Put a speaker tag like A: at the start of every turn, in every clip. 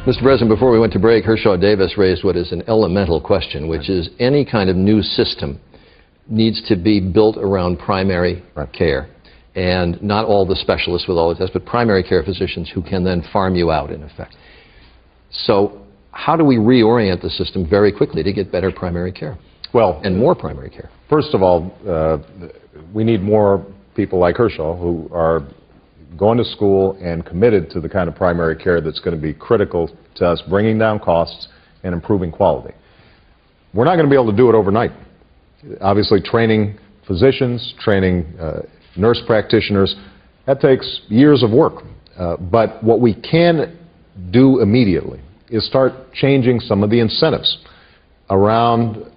A: Mr. President, before we went to break, Hershaw Davis raised what is an elemental question, which is any kind of new system needs to be built around primary care. And not all the specialists with all the tests, but primary care physicians who can then farm you out, in effect. So how do we reorient the system very quickly to get better primary care?
B: Well,
A: and more primary care.
B: First of all, we need more people like Hershaw who are going to school and committed to the kind of primary care that's going to be critical to us bringing down costs and improving quality. We're not going to be able to do it overnight. Obviously, training physicians, training nurse practitioners, that takes years of work. But what we can do immediately is start changing some of the incentives around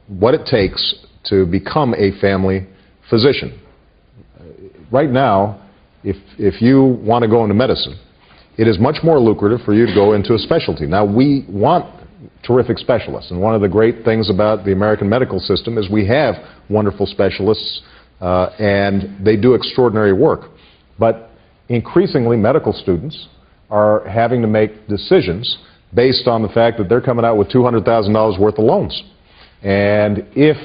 B: what it takes to become a family physician. Right now, if you want to go into medicine, it is much more lucrative for you to go into a specialty. Now, we want terrific specialists, and one of the great things about the American medical system is we have wonderful specialists, and they do extraordinary work. But increasingly, medical students are having to make decisions based on the fact that they're coming out with $200,000 worth of loans. And if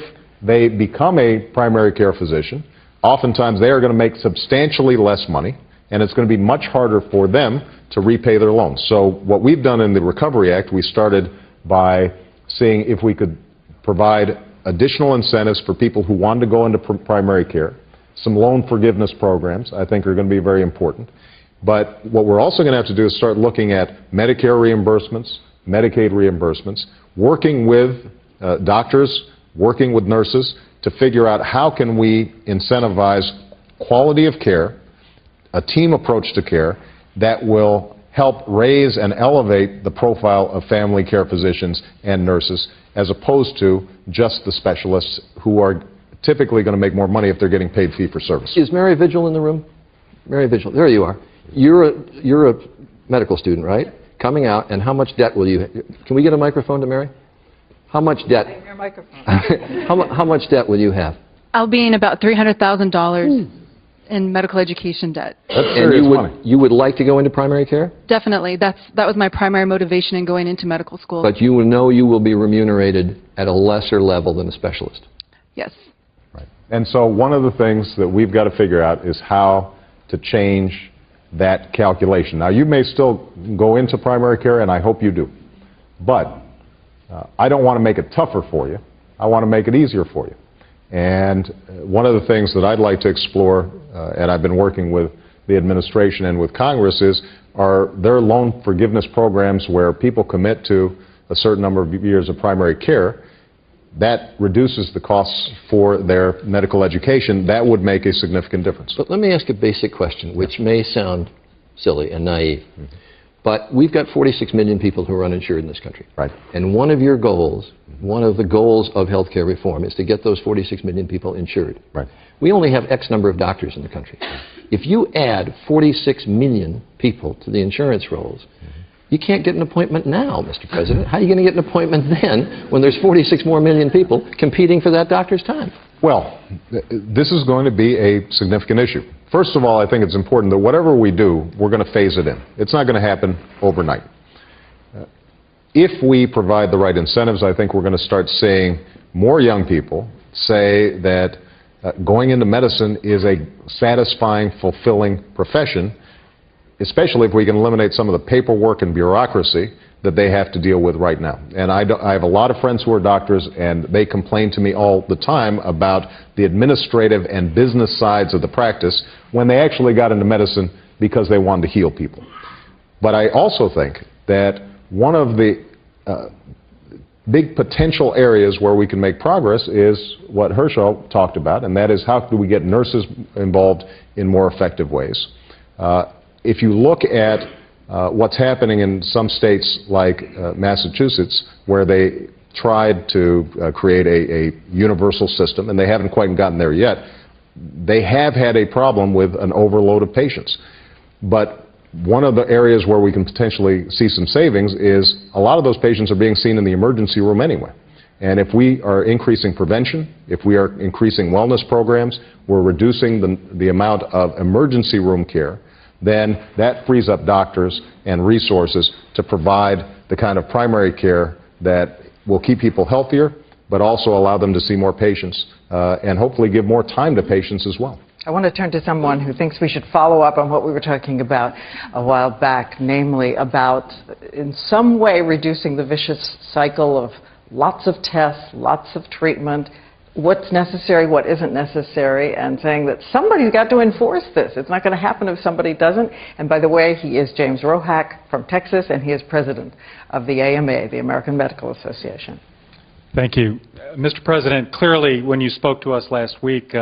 B: they become a primary care physician, oftentimes they are going to make substantially less money, and it's going to be much harder for them to repay their loans. So what we've done in the Recovery Act, we started by seeing if we could provide additional incentives for people who wanted to go into primary care. Some loan forgiveness programs, I think, are going to be very important. But what we're also going to have to do is start looking at Medicare reimbursements, Medicaid reimbursements, working with doctors, working with nurses to figure out how can we incentivize quality of care, a team approach to care that will help raise and elevate the profile of family care physicians and nurses, as opposed to just the specialists who are typically going to make more money if they're getting paid fee for service.
A: Is Mary Vigil in the room? Mary Vigil, there you are. You're a medical student, right? Coming out, and how much debt will you... Can we get a microphone to Mary? How much debt?
C: Your microphone.
A: how much debt will you have?
C: I'll be in about $300,000 in medical education debt.
B: That's serious money.
A: You would like to go into primary care?
C: Definitely. That was my primary motivation in going into medical school.
A: But you know you will be remunerated at a lesser level than a specialist.
C: Yes.
B: Right. And so one of the things that we've got to figure out is how to change that calculation. Now, you may still go into primary care, and I hope you do. But I don't want to make it tougher for you. I want to make it easier for you. And one of the things that I'd like to explore, and I've been working with the administration and with Congress, are there loan forgiveness programs where people commit to a certain number of years of primary care. That reduces the costs for their medical education. That would make a significant difference.
A: But let me ask a basic question, which may sound silly and naive. But we've got 46 million people who are uninsured in this country.
B: Right.
A: And one of your goals, one of the goals of health care reform, is to get those 46 million people insured.
B: Right.
A: We only have X number of doctors in the country. If you add 46 million people to the insurance rolls, you can't get an appointment now, Mr. President. How are you going to get an appointment then when there's 46 more million people competing for that doctor's time?
B: Well, this is going to be a significant issue. First of all, I think it's important that whatever we do, we're going to phase it in. It's not going to happen overnight. If we provide the right incentives, I think we're going to start seeing more young people say that going into medicine is a satisfying, fulfilling profession, especially if we can eliminate some of the paperwork and bureaucracy that they have to deal with right now. And I have a lot of friends who are doctors, and they complain to me all the time about the administrative and business sides of the practice when they actually got into medicine because they wanted to heal people. But I also think that one of the big potential areas where we can make progress is what Hershaw talked about, and that is how do we get nurses involved in more effective ways. If you look at what's happening in some states like Massachusetts, where they tried to create a universal system, and they haven't quite gotten there yet, they have had a problem with an overload of patients. But one of the areas where we can potentially see some savings is a lot of those patients are being seen in the emergency room anyway. And if we are increasing prevention, if we are increasing wellness programs, we're reducing the amount of emergency room care then that frees up doctors and resources to provide the kind of primary care that will keep people healthier, but also allow them to see more patients and hopefully give more time to patients as well.
D: I want to turn to someone who thinks we should follow up on what we were talking about a while back, namely about in some way reducing the vicious cycle of lots of tests, lots of treatment, what's necessary, what isn't necessary, and saying that somebody's got to enforce this. It's not going to happen if somebody doesn't. And by the way, he is James Rohack from Texas, and he is president of the AMA, the American Medical Association.
E: Thank you. Mr. President, clearly when you spoke to us last week,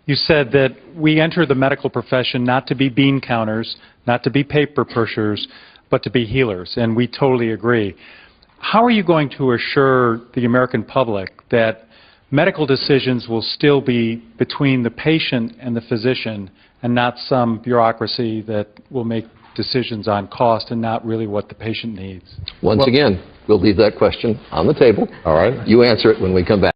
E: you said that we enter the medical profession not to be bean counters, not to be paper pushers, but to be healers, and we totally agree. How are you going to assure the American public that medical decisions will still be between the patient and the physician and not some bureaucracy that will make decisions on cost and not really what the patient needs?
A: Once again, we'll leave that question on the table.
B: All right.
A: You answer it when we come back.